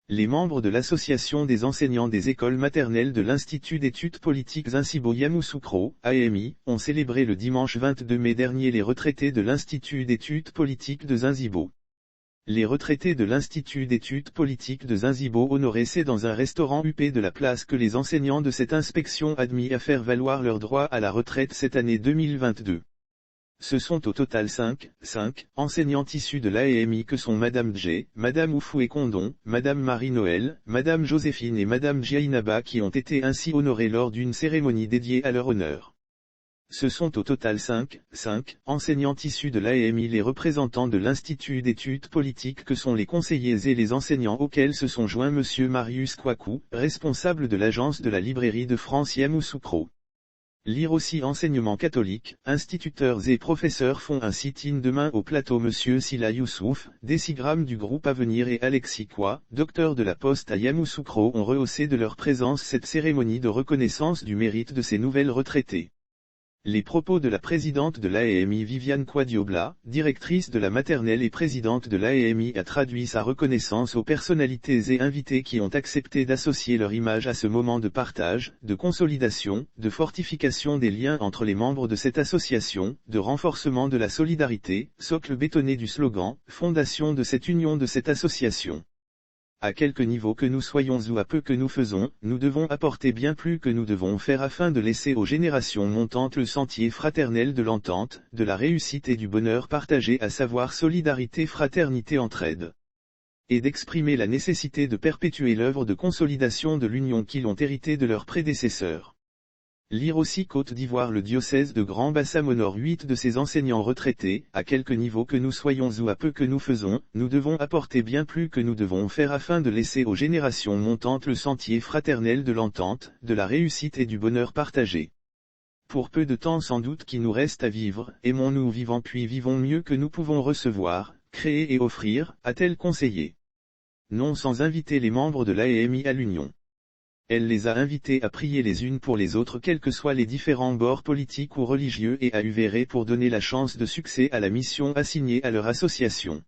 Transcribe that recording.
Les membres de l'Association des enseignants des écoles maternelles de l'Institut d'études politiques Zinzibo Yamoussoukro, AMI, ont célébré le dimanche 22 mai dernier les retraités de l'Institut d'études politiques de Zinzibo. Les retraités de l'Institut d'études politiques de Zinzibo honoraient c'est dans un restaurant huppé de la place que les enseignants de cette inspection admis à faire valoir leur droit à la retraite cette année 2022. Ce sont au total 5 enseignants issus de l'AMI que sont Madame Djé, Madame Oufoué Condon, Madame Marie-Noël, Madame Joséphine et Madame Djiainaba qui ont été ainsi honorés lors d'une cérémonie dédiée à leur honneur. Ce sont au total 5 enseignants issus de l'AMI les représentants de l'Institut d'études politiques que sont les conseillers et les enseignants auxquels se sont joints Monsieur Marius Kouakou, responsable de l'agence de la librairie de France Yamoussoukro. Lire aussi enseignement catholique, instituteurs et professeurs font un sit-in demain au plateau Monsieur Sila Youssouf, décigramme du groupe Avenir et Alexis Koua, docteur de la Poste à Yamoussoukro ont rehaussé de leur présence cette cérémonie de reconnaissance du mérite de ces nouvelles retraitées. Les propos de la présidente de l'AMI Viviane Kouadiobla, directrice de la maternelle et présidente de l'AMI a traduit sa reconnaissance aux personnalités et invités qui ont accepté d'associer leur image à ce moment de partage, de consolidation, de fortification des liens entre les membres de cette association, de renforcement de la solidarité, socle bétonné du slogan, fondation de cette union de cette association. À quelque niveau que nous soyons ou à peu que nous faisons, nous devons apporter bien plus que nous devons faire afin de laisser aux générations montantes le sentier fraternel de l'entente, de la réussite et du bonheur partagé à savoir solidarité fraternité entraide. Et d'exprimer la nécessité de perpétuer l'œuvre de consolidation de l'union qu'ils ont héritée de leurs prédécesseurs. Lire aussi Côte d'Ivoire le diocèse de Grand Bassam honore 8 de ses enseignants retraités, à quelque niveau que nous soyons ou à peu que nous faisons, nous devons apporter bien plus que nous devons faire afin de laisser aux générations montantes le sentier fraternel de l'entente, de la réussite et du bonheur partagé. Pour peu de temps sans doute qui nous reste à vivre, aimons-nous vivant puis vivons mieux que nous pouvons recevoir, créer et offrir, a-t-elle conseillé. Non sans inviter les membres de l'AMI à l'union. Elle les a invités à prier les unes pour les autres quels que soient les différents bords politiques ou religieux et à œuvrer pour donner la chance de succès à la mission assignée à leur association.